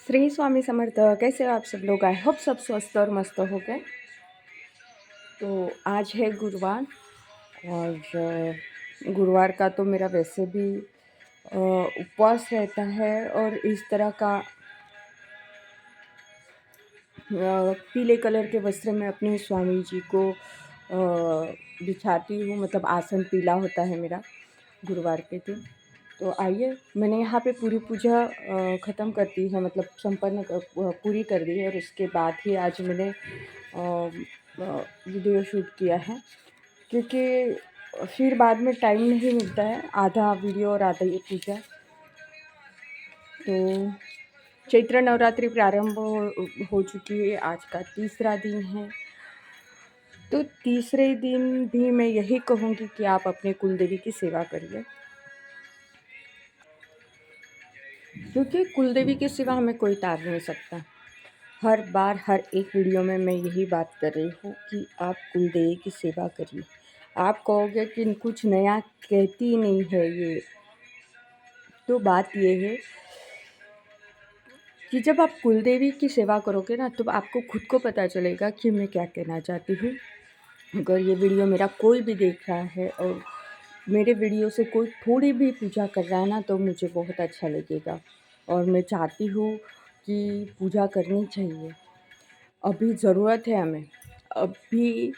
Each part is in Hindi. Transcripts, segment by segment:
श्री स्वामी समर्थ। कैसे हो आप सब लोग? आई होप सब स्वस्थ और मस्त हो गए। तो आज है गुरुवार और गुरुवार का तो मेरा वैसे भी उपवास रहता है और इस तरह का पीले कलर के वस्त्र में अपने स्वामी जी को बिछाती हूँ। मतलब आसन पीला होता है मेरा गुरुवार के दिन। तो आइए, मैंने यहाँ पे पूरी पूजा ख़त्म कर दी है, मतलब संपन्न पूरी कर दी है। और उसके बाद ही आज मैंने वीडियो शूट किया है, क्योंकि फिर बाद में टाइम नहीं मिलता है। आधा वीडियो और आधा ये पूजा। तो चैत्र नवरात्रि प्रारंभ हो चुकी है। आज का तीसरा दिन है। तो तीसरे दिन भी मैं यही कहूँगी कि आप अपने कुलदेवी की सेवा करिए, क्योंकि कुलदेवी के सिवा हमें कोई तार नहीं सकता। हर बार हर एक वीडियो में मैं यही बात कर रही हूँ कि आप कुलदेवी की सेवा करिए। आप कहोगे कि कुछ नया कहती नहीं है ये, तो बात ये है कि जब आप कुलदेवी की सेवा करोगे ना, तो आपको खुद को पता चलेगा कि मैं क्या कहना चाहती हूँ। अगर ये वीडियो मेरा कोई भी देख रहा है और मेरे वीडियो से कोई थोड़ी भी पूजा कर रहा है ना, तो मुझे बहुत अच्छा लगेगा। और मैं चाहती हूँ कि पूजा करनी चाहिए। अभी ज़रूरत है हमें। अभी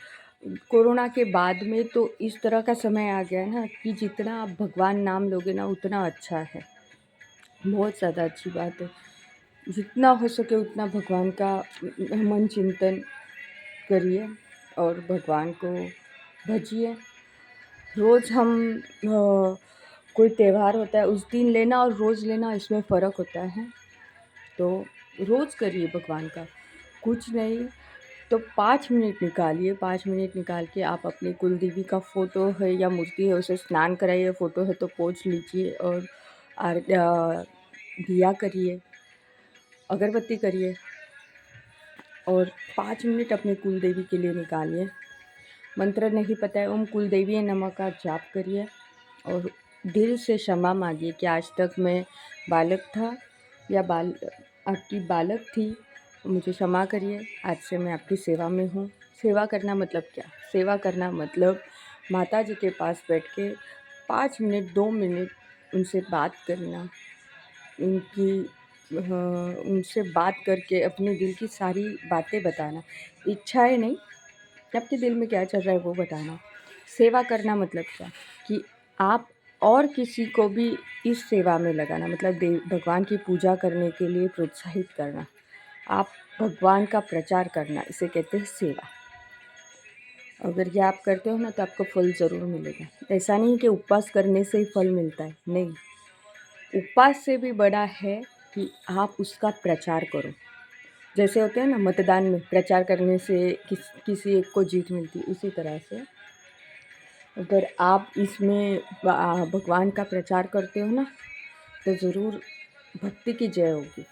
कोरोना के बाद में तो इस तरह का समय आ गया है ना कि जितना आप भगवान नाम लोगे ना, उतना अच्छा है। बहुत ज़्यादा अच्छी बात है। जितना हो सके उतना भगवान का मन चिंतन करिए और भगवान को भजिए। रोज़ हम कोई त्यौहार होता है उस दिन लेना और रोज़ लेना, इसमें फ़र्क होता है। तो रोज़ करिए भगवान का। कुछ नहीं तो 5 मिनट निकालिए। 5 मिनट निकाल के आप अपनी कुलदेवी का फ़ोटो है या मूर्ति है, उसे स्नान कराइए। फ़ोटो है तो पोंछ लीजिए और दिया करिए, अगरबत्ती करिए और 5 मिनट अपने कुलदेवी के लिए निकालिए। मंत्र नहीं पता है, ओम कुलदेवी नमः का जाप करिए और दिल से क्षमा मांगिए कि आज तक मैं बालक था या आपकी बालक थी, मुझे क्षमा करिए। आज से मैं आपकी सेवा में हूँ। सेवा करना मतलब क्या? सेवा करना मतलब माता जी के पास बैठ के 5 मिनट 2 मिनट उनसे बात करना, उनसे बात करके अपने दिल की सारी बातें बताना। इच्छाएं नहीं, आपके दिल में क्या चल रहा है वो बताना। सेवा करना मतलब क्या कि आप और किसी को भी इस सेवा में लगाना, मतलब भगवान की पूजा करने के लिए प्रोत्साहित करना। आप भगवान का प्रचार करना, इसे कहते हैं सेवा। अगर ये आप करते हो ना, तो आपको फल ज़रूर मिलेगा। ऐसा नहीं कि उपवास करने से ही फल मिलता है, नहीं। उपवास से भी बड़ा है कि आप उसका प्रचार करो। जैसे होते हैं ना मतदान में प्रचार करने से किसी एक को जीत मिलती है, उसी तरह से अगर आप इसमें भगवान का प्रचार करते हो ना, तो ज़रूर भक्ति की जय होगी।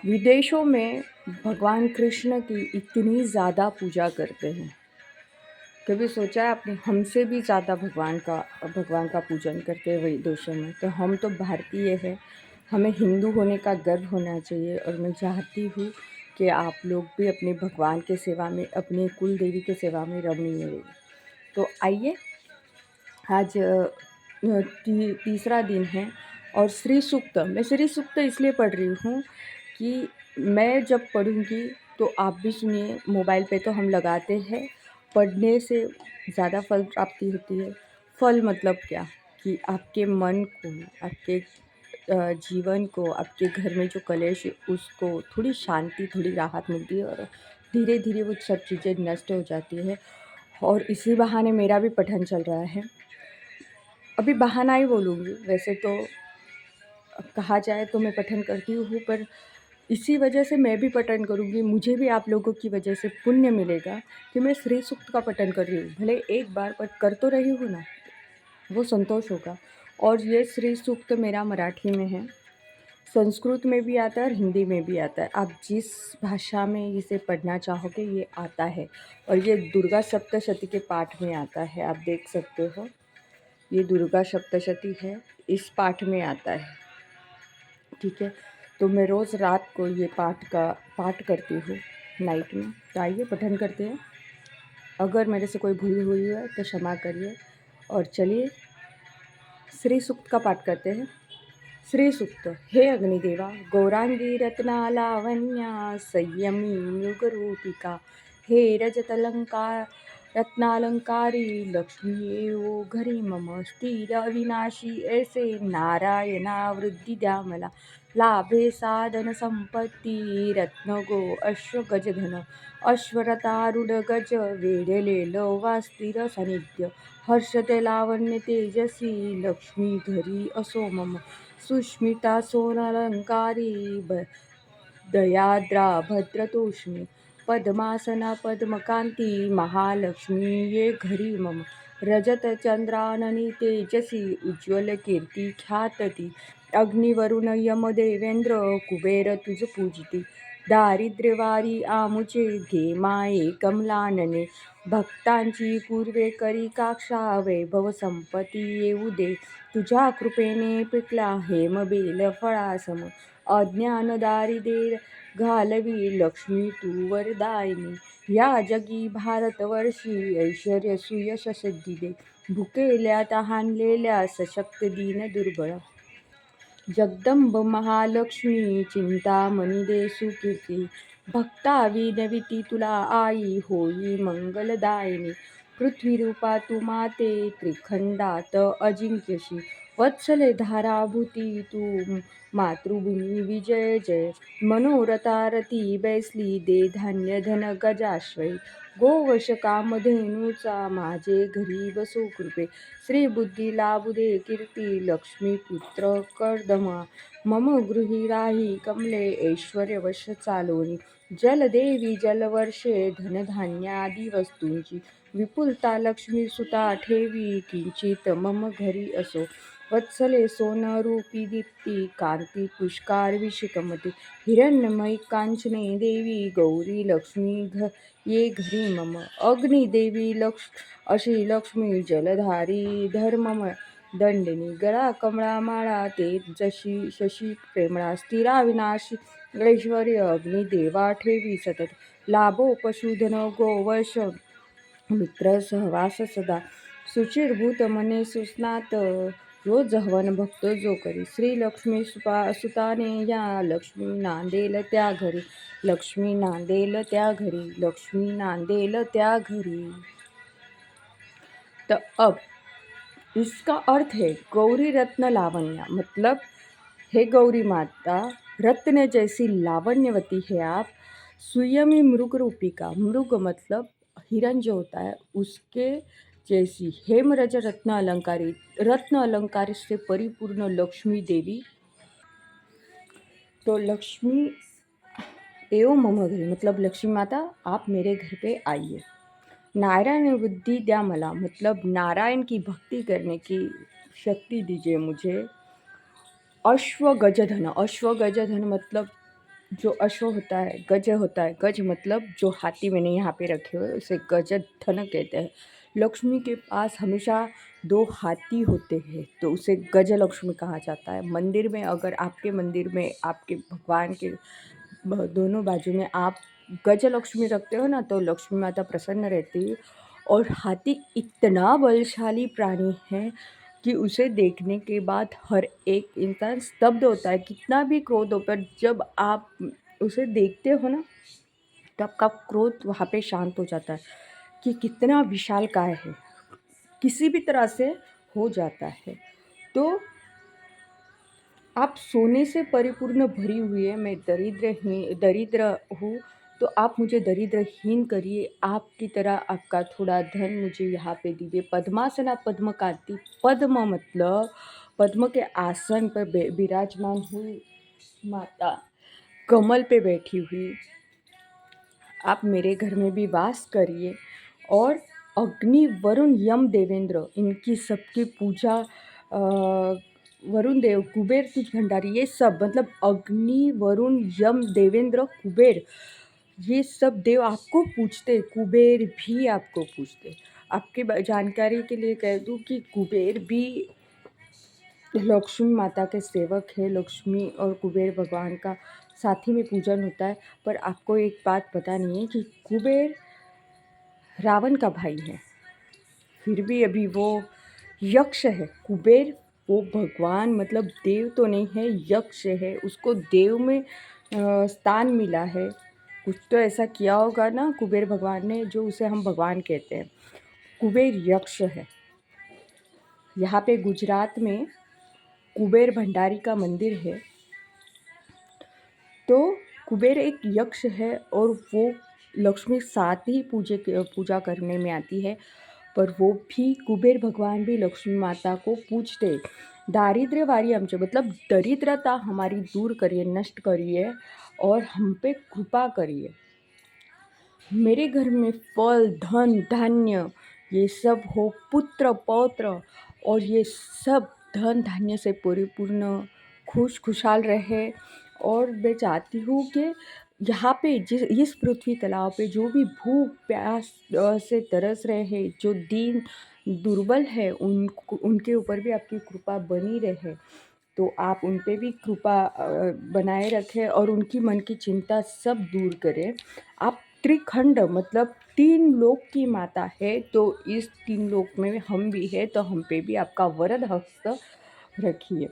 विदेशों में भगवान कृष्ण की इतनी ज़्यादा पूजा करते हैं। कभी सोचा है आपने? हमसे भी ज़्यादा भगवान का पूजन करते हैं विदेशों में। तो हम तो भारतीय हैं, हमें हिंदू होने का गर्व होना चाहिए। और मैं चाहती हूँ कि आप लोग भी अपने भगवान के सेवा में, अपने कुल देवी के सेवा में रमणीय रहिए। तो आइए, आज तीसरा दिन है और श्री सूक्त, मैं श्री सूक्त इसलिए पढ़ रही हूँ कि मैं जब पढ़ूँगी तो आप भी सुनिए। मोबाइल पे तो हम लगाते हैं, पढ़ने से ज़्यादा फल प्राप्ति होती है। फल मतलब क्या कि आपके मन को, आपके जीवन को, आपके घर में जो कलेश है उसको थोड़ी शांति, थोड़ी राहत मिलती है और धीरे धीरे वो सब चीज़ें नष्ट हो जाती है। और इसी बहाने मेरा भी पठन चल रहा है। अभी बहाना ही बोलूँगी, वैसे तो कहा जाए तो मैं पठन करती हूँ, पर इसी वजह से मैं भी पठन करूँगी। मुझे भी आप लोगों की वजह से पुण्य मिलेगा कि मैं श्री सूक्त का पठन कर रही हूँ। भले एक बार पर कर तो रही हूँ ना, वो संतोष होगा। और ये श्री सूक्त मेरा मराठी में है, संस्कृत में भी आता है और हिंदी में भी आता है। आप जिस भाषा में इसे पढ़ना चाहोगे ये आता है। और ये दुर्गा सप्तशती के पाठ में आता है, आप देख सकते हो। ये दुर्गा सप्तशती है, इस पाठ में आता है, ठीक है। तो मैं रोज़ रात को ये पाठ करती हूँ नाइट में। तो आइए पठन करते हैं। अगर मेरे से कोई भूल हुई है तो क्षमा करिए। और चलिए श्री सूक्त का पाठ करते हैं। श्री सूक्त। हे अग्निदेवा, गौरांगी रत्नालावण्या संयमी मृगरूपिका, हे रजतलंकार रत्नालंकारी लक्ष्मी एवो घरी मम, स्थिर अविनाशी ऐसे नारायणा वृद्धि द्या मला, लाभे साधन संपत्ती रत्नगो अश्वगजधन, अश्वरथारूढ गज वेढलेलं वास्तिर सानिध्य, हर्षते लावण्य तेजसी लक्ष्मी घरी असो मम, सुष्मिता सोनालंकारी दयाद्रा भद्रतोष्णी, पद्मासना पद्मकांती महालक्ष्मी ये घरी मम, रजत चंद्राननी तेजसी उज्ज्वल कीर्ती ख्यातती, अग्निवरुण यम देवेंद्र कुबेर तुझ पूजिती, दारिद्र्यवारी आमुचे घे माये कमलानने, भक्तांची पूर्वे करी काक्षा वैभव संपत्ती येऊ दे, तुझ्या कृपेने पिकला हेमबेल फळासम, अज्ञान दारिद्र्य घालवी लक्ष्मी तू वरदायिनी, या जगी भारतवर्षी ऐश्वर्य सुयश सिद्धी दे, भुकेल्या तहानलेल्या सशक्त दीन दुर्बळ, जगदंब महालक्ष्मी चिंतामणी दे सुकीर्ती, भक्ता विनविती तुला आई होई मंगलदायिनी, पृथ्वीरूपा तू माते त्रिखंडात अजिंक्यशी, वत्सले धाराभूती तू मातृभूमी विजय जय, मनोरथारथी बैसली दे धान्य धन गजाश्वय, गोवश कामधेनूचा माझे घरी बसो कृपे, श्री बुद्धी लाभू दे कीर्ती लक्ष्मी पुत्र कर्दमा, मम गृही राही कमले ऐश्वर्यवश चालोनी, जलदेवी जलवर्षे धनधान्यादी वस्तूंची विपुलता लक्ष्मी सुता ठेवी किंचित मम घरी असो, वत्सले सोनरूपी दीप्ती कांती पुष्कार विशिकमते, हिरण्यमयी कांचने देवी गौरी लक्ष्मी ये घरी मम, अग्निदेवी अशी लक्ष्मी जलधारी धर्ममय दंडिनी, गळा कमळा माळा ते जशी शशी प्रेमळा, स्थिरा विनाशी ऐश्वर्य अग्निदेवा ठेवी सतत, लाभो पशुधन गोवश मित्र सहवास सदा, सुचिरभूत मने सुस्नात रोज हवन भक्त जो करी, श्री लक्ष्मी सुताने या लक्ष्मी नांदेल त्या घरी, लक्ष्मी नांदेल त्या घरी, लक्ष्मी नांदेल त्या घरी। तो अब इसका अर्थ है गौरी रत्न लावण्या, मतलब हे गौरी माता रत्न जैसी लावण्यवती है आप, सुयमी मृग रूपिका, मृग मतलब हिरण जो होता है उसके जैसी, हेमरज रत्न अलंकारी, रत्न अलंकार से परिपूर्ण लक्ष्मी देवी। तो लक्ष्मी एवं मम घरी मतलब लक्ष्मी माता आप मेरे घर पे आइए, नारायण बुद्धि द्या मला मतलब नारायण की भक्ति करने की शक्ति दीजिए मुझे, अश्वगजधन, अश्वगजधन मतलब जो अश्व होता है, गज होता है, गज मतलब जो हाथी मैंने यहाँ पे रखे हुए उसे गजधन कहते हैं। लक्ष्मी के पास हमेशा दो हाथी होते हैं तो उसे गज लक्ष्मी कहा जाता है। मंदिर में अगर आपके मंदिर में आपके भगवान के दोनों बाजू में आप गज लक्ष्मी रखते हो ना तो लक्ष्मी माता प्रसन्न रहती है। और हाथी इतना बलशाली प्राणी है कि उसे देखने के बाद हर एक इंसान स्तब्ध होता है, कितना भी क्रोध हो, पर जब आप उसे देखते हो ना तो आपका क्रोध वहाँ पे शांत हो जाता है कि कितना विशालकाय है, किसी भी तरह से हो जाता है। तो आप सोने से परिपूर्ण भरी हुई है, मैं दरिद्र हूँ तो आप मुझे दरिद्रहीन करिए, आपकी तरह आपका थोड़ा धन मुझे यहाँ पे दीजिए। पद्मासना पद्मकांति, पद्म मतलब पद्म के आसन पर विराजमान हुई माता, कमल पे बैठी हुई, आप मेरे घर में भी वास करिए। और अग्नि वरुण यम देवेंद्र इनकी सबकी पूजा, वरुण देव कुबेर तुझ भंडारी, ये सब मतलब अग्नि वरुण यम देवेंद्र कुबेर ये सब देव आपको पूजते, कुबेर भी आपको पूजते। आपके जानकारी के लिए कह दूँ कि कुबेर भी लक्ष्मी माता के सेवक है, लक्ष्मी और कुबेर भगवान का साथ ही में पूजन होता है। पर आपको एक बात पता नहीं है कि कुबेर रावण का भाई है, फिर भी अभी वो यक्ष है। कुबेर वो भगवान मतलब देव तो नहीं है, यक्ष है, उसको देव में स्थान मिला है। कुछ तो ऐसा किया होगा ना कुबेर भगवान ने, जो उसे हम भगवान कहते हैं। कुबेर यक्ष है। यहाँ पे गुजरात में कुबेर भंडारी का मंदिर है। तो कुबेर एक यक्ष है और वो लक्ष्मी साथ ही पूजा करने में आती है। पर वो भी कुबेर भगवान भी लक्ष्मी माता को पूजते। दारिद्र्य वारी आमचे मतलब दरिद्रता हमारी दूर करिए, नष्ट करिए और हम पे कृपा करिए। मेरे घर में फल धन धान्य ये सब हो, पुत्र पौत्र और ये सब धन धान्य से परिपूर्ण खुशहाल रहे। और मैं चाहती हूँ कि यहाँ पे इस पृथ्वी तलाव पे जो भी भूख प्यास से तरस रहे हैं, जो दीन दुर्बल है, उनके ऊपर भी आपकी कृपा बनी रहे। तो आप उन पे भी कृपा बनाए रखें और उनकी मन की चिंता सब दूर करें। आप त्रिखंड मतलब 3 लोक की माता है, तो इस 3 लोक में हम भी है, तो हम पे भी आपका वरद हस्त रखिए।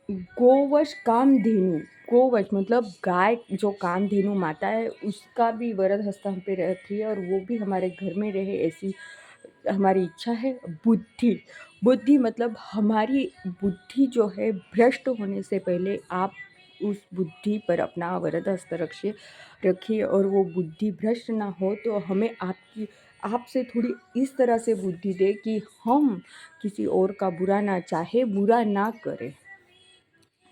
गोवश कामधेनु, गोवश मतलब गाय जो कामधेनु माता है, उसका भी वरद हस्त हम पे रखिए और वो भी हमारे घर में रहे, ऐसी हमारी इच्छा है। बुद्धि मतलब हमारी बुद्धि जो है भ्रष्ट होने से पहले आप उस बुद्धि पर अपना वरद हस्त रखिए और वो बुद्धि भ्रष्ट ना हो। तो हमें आपसे थोड़ी इस तरह से बुद्धि दे कि हम किसी और का बुरा ना चाहे, बुरा ना करें।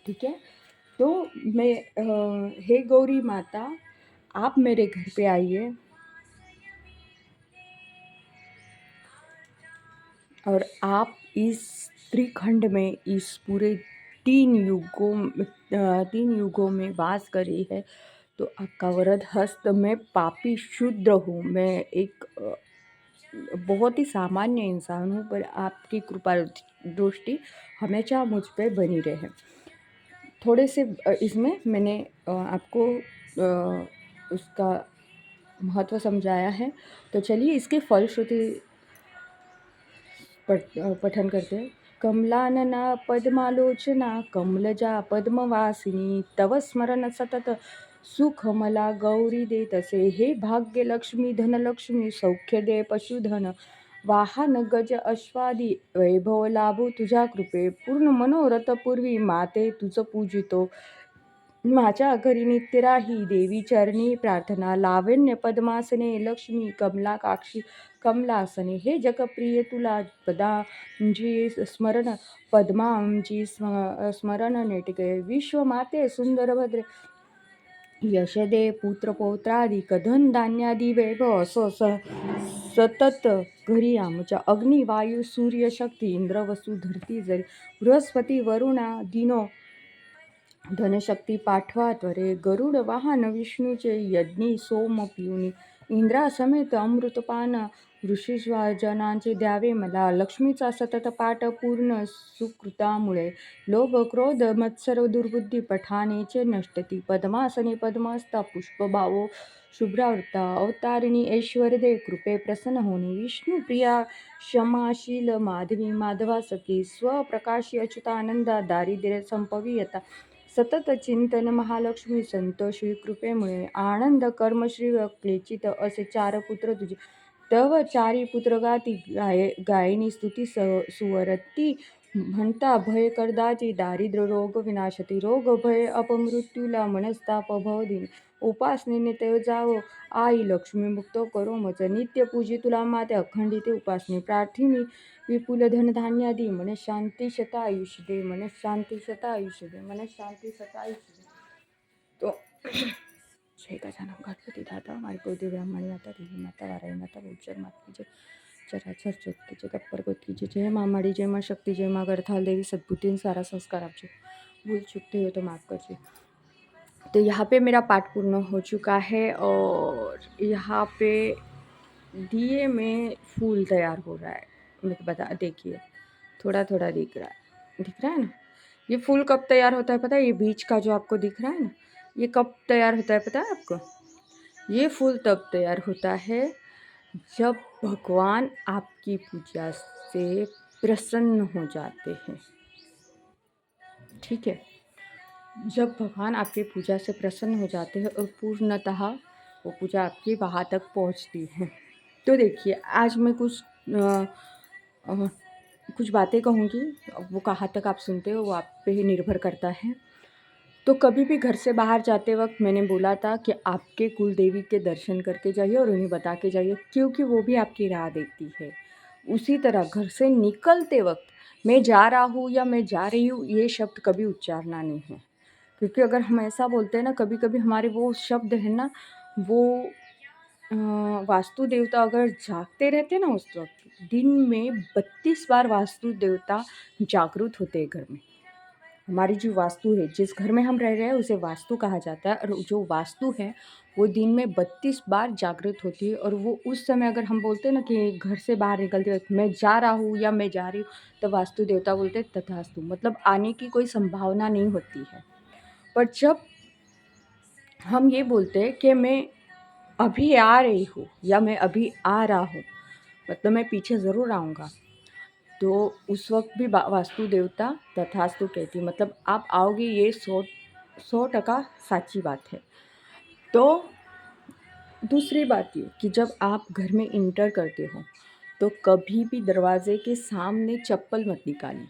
ठीक है। तो मैं हे गौरी माता, आप मेरे घर पे आइए और आप इस त्रिखंड में इस पूरे 3 युगों में वास करी है। तो आपका वरद हस्त, मैं पापी शुद्र हूँ, मैं एक बहुत ही सामान्य इंसान हूँ, पर आपकी कृपा दृष्टि हमेशा मुझ पे बनी रहे। थोड़े से इसमें मैंने आपको उसका महत्व समझाया है। तो चलिए इसके फलश्रुति पठन करते हैं। कमलानना पद्मालोचना कमलजा पद्मवासिनी तव स्मरण सतत सुखमला गौरी देतसे। हे भाग्य लक्ष्मी धनलक्ष्मी सौख्य दे पशुधन वाहन गज अश्वादी वैभव लाभो तुझ्या कृपे पूर्ण मनोरथ पूर्वी माते तुझ पूजितो माझ्या घरी नित्य राही देवी चरणी प्रार्थना लावण्य पद्मासने लक्ष्मी कमलाकाक्षी कमलासने। हे जगप्रिय तुला पदांची स्मरण पद्मांची स्मरण नेटके विश्वमाते सुंदर भद्रे यशदे पुत्रपौत्रादिक धन धान्यादी वैभव सतत घरी आमच्या अग्नी वायू सूर्य शक्ती इंद्र वसु धरती जरी बृहस्पती वरुणा दिनो धनशक्ती पाठवा त्वरे गरुड वाहन विष्णूचे यज्ञी सोम पियुनी इंद्रासमेत अमृतपान ऋषीश्वाजनांचे द्यावे मला लक्ष्मीचा सतत पाठ पूर्ण सुकृतामुळे लोभ क्रोध मत्सर दुर्बुद्धी पठानेचे नष्टती पद्मासने पद्मस्ता पुष्पभावो शुभ्रावृता अवतारिणी ऐश्वर्यदे कृपे प्रसन्न होणे विष्णुप्रिया क्षमाशील माधवी माधवा सखी स्वप्रकाशी अच्युतानंदा दारिद्र्य संपवियता सतत चिंतन महालक्ष्मी संतोषी कृपेमुळे आनंद कर्मश्री क्लेचित असे 4 पुत्र तुझे तव 4 पुत्र गाती गायनी स्तुती सुवरती म्हणता भय करदाची दारिद्र्य रोग विनाशती रोग भय अपमृत्यूला मनस्ताप भवदिन उपासनेने तेव जावो आई लक्ष्मी मुक्त करो मच नित्य पूजी तुला माते अखंडित उपासने प्रार्थिनी विपुल धनधान्यादी मन शांती शता आयुष्य दे मन शांती शता आयुष्य दे मन शांती शता आयुष्य दे। तो जय गजानन गणपति दाता हमारी कुलदेवी ब्राह्मणी माता देवी माता वाराही माता बहुचर माता की जय चराचर जगत की जय गप्पर गोत की जय माँ माड़ी जय माँ शक्ति जय माँ गढ़थाल देवी सद्बुद्धि सारा संस्कार आपसे भूल चुकते हो तो माफ़ करिए। तो यहाँ पे मेरा पाठ पूर्ण हो चुका है और यहाँ पे दिए में फूल तैयार हो रहा है। मैं बता देखिए थोड़ा थोड़ा दिख रहा है। दिख रहा है ना? ये फूल कब तैयार होता है पता है? ये बीच का जो आपको दिख रहा है ना, ये कब तैयार होता है पता है आपको? ये फूल तब तैयार होता है जब भगवान आपकी पूजा से प्रसन्न हो जाते हैं, ठीक है? जब भगवान आपकी पूजा से प्रसन्न हो जाते हैं और पूर्णतः वो पूजा आपकी वहाँ तक पहुँचती है। तो देखिए, आज मैं अ, कुछ बातें कहूँगी, वो कहाँ तक आप सुनते हो वो आप पे ही निर्भर करता है। तो कभी भी घर से बाहर जाते वक़्त मैंने बोला था कि आपके कुल देवी के दर्शन करके जाइए और उन्हें बता के जाइए, क्योंकि वो भी आपकी राह देखती है। उसी तरह घर से निकलते वक़्त मैं जा रहा हूँ या मैं जा रही हूँ, ये शब्द कभी उच्चारना नहीं है। क्योंकि अगर हम ऐसा बोलते हैं ना, कभी-कभी हमारे वो शब्द है ना, वो अ, वास्तु देवता अगर जागते रहते ना उस वक़्त, दिन में 32 बार वास्तु देवता जागृत होते हैं घर में। हमारी जो वास्तु है, जिस घर में हम रह रहे हैं उसे वास्तु कहा जाता है, और जो वास्तु है वो दिन में 32 बार जागृत होती है। और वो उस समय अगर हम बोलते हैं ना कि घर से बाहर निकलते वक़्त मैं जा रहा हूँ या मैं जा रही हूँ, तो वास्तु देवता बोलते हैं तथास्तु, मतलब आने की कोई संभावना नहीं होती है। पर जब हम ये बोलते हैं कि मैं अभी आ रही हूँ या मैं अभी आ रहा हूँ, मतलब मैं पीछे ज़रूर आऊँगा, तो उस वक़्त भी वास्तु देवता तथास्तु कहती है, मतलब आप आओगे, ये 100% सच्ची बात है। तो दूसरी बात ये कि जब आप घर में एंटर करते हो, तो कभी भी दरवाज़े के सामने चप्पल मत निकालिए,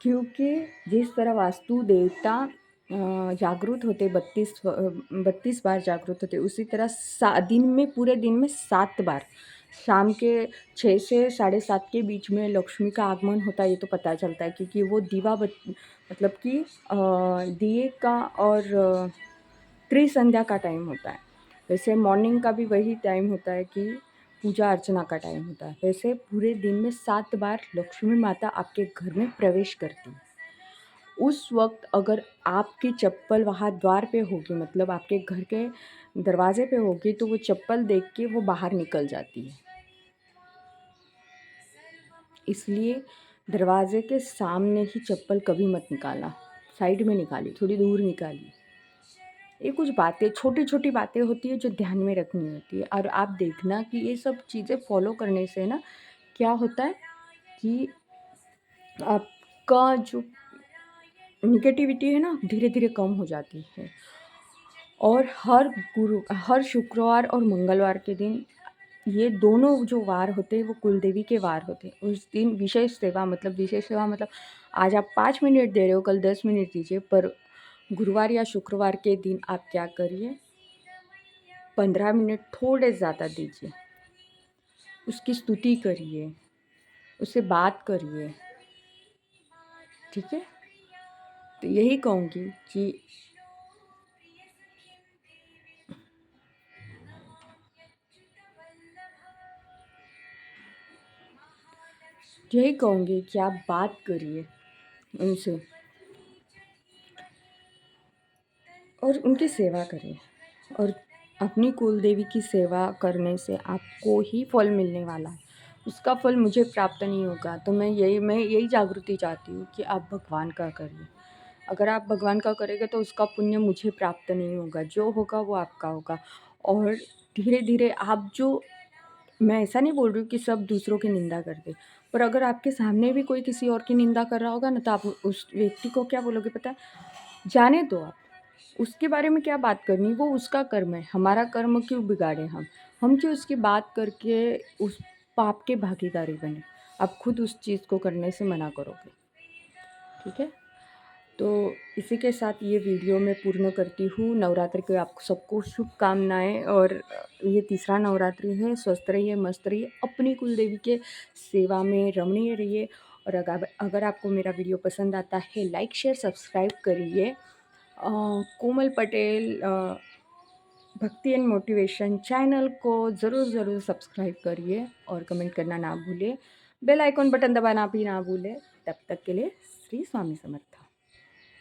क्योंकि जिस तरह वास्तु देवता जागृत होते 32 बार जागृत होते, उसी तरह दिन में, पूरे दिन में 7 बार, शाम के 6 से 7:30 के बीच में लक्ष्मी का आगमन होता है। ये तो पता चलता है क्योंकि वो मतलब कि दिए का और त्रिसंध्या का टाइम होता है। वैसे मॉर्निंग का भी वही टाइम होता है कि पूजा अर्चना का टाइम होता है। वैसे पूरे दिन में 7 बार लक्ष्मी माता आपके घर में प्रवेश करती है। उस वक़्त अगर आपकी चप्पल वहाँ द्वार पे होगी, मतलब आपके घर के दरवाज़े पे होगी, तो वो चप्पल देख के वो बाहर निकल जाती है। इसलिए दरवाज़े के सामने ही चप्पल कभी मत निकालना, साइड में निकालिए, थोड़ी दूर निकालिए। ये कुछ बातें, छोटी-छोटी बातें होती हैं जो ध्यान में रखनी होती है, और आप देखना कि ये सब चीज़ें फ़ॉलो करने से ना क्या होता है कि आपका जो नेगेटिविटी है ना, धीरे-धीरे कम हो जाती है। और हर शुक्रवार और मंगलवार के दिन, ये दोनों जो वार होते हैं वो कुलदेवी के वार होते हैं। उस दिन विशेष सेवा मतलब आज आप 5 मिनट दे रहे हो, कल 10 मिनट दीजिए, पर गुरुवार या शुक्रवार के दिन आप क्या करिए, 15 मिनट थोड़े ज़्यादा दीजिए, उसकी स्तुति करिए, उससे बात करिए, ठीक है? तो यही कहूँगी कि आप बात करिए उनसे और उनकी सेवा करिए, और अपनी कुलदेवी की सेवा करने से आपको ही फल मिलने वाला है। उसका फल मुझे प्राप्त नहीं होगा, तो मैं यही जागृति चाहती हूँ कि आप भगवान का करिए। अगर आप भगवान का करेंगे तो उसका पुण्य मुझे प्राप्त नहीं होगा, जो होगा वो आपका होगा। और धीरे-धीरे आप जो मैं ऐसा नहीं बोल रही हूँ कि सब दूसरों की निंदा कर दें, पर अगर आपके सामने भी कोई किसी और की निंदा कर रहा होगा ना, तो आप उस व्यक्ति को क्या बोलोगे पता है? जाने दो आप, उसके बारे में क्या बात करनी, वो उसका कर्म है, हमारा कर्म क्यों बिगाड़ें हम? हम क्यों उसकी बात करके उस पाप के भागीदारी बनें? आप खुद उस चीज़ को करने से मना करोगे, ठीक है? तो इसी के साथ ये वीडियो मैं पूर्ण करती हूँ। नवरात्रि की आप सबको शुभकामनाएँ, और ये तीसरा नवरात्रि है। स्वस्थ रहिए, मस्त रहिए, अपनी कुलदेवी के सेवा में रमणीय रहिए। और अगर आपको मेरा वीडियो पसंद आता है, लाइक, शेयर, सब्सक्राइब करिए। कोमल पटेल भक्ति एंड मोटिवेशन चैनल को ज़रूर सब्सक्राइब करिए, और कमेंट करना ना भूलिए। बेल आइकॉन बटन दबाना भी ना भूलें। तब तक के लिए श्री स्वामी समर्थ।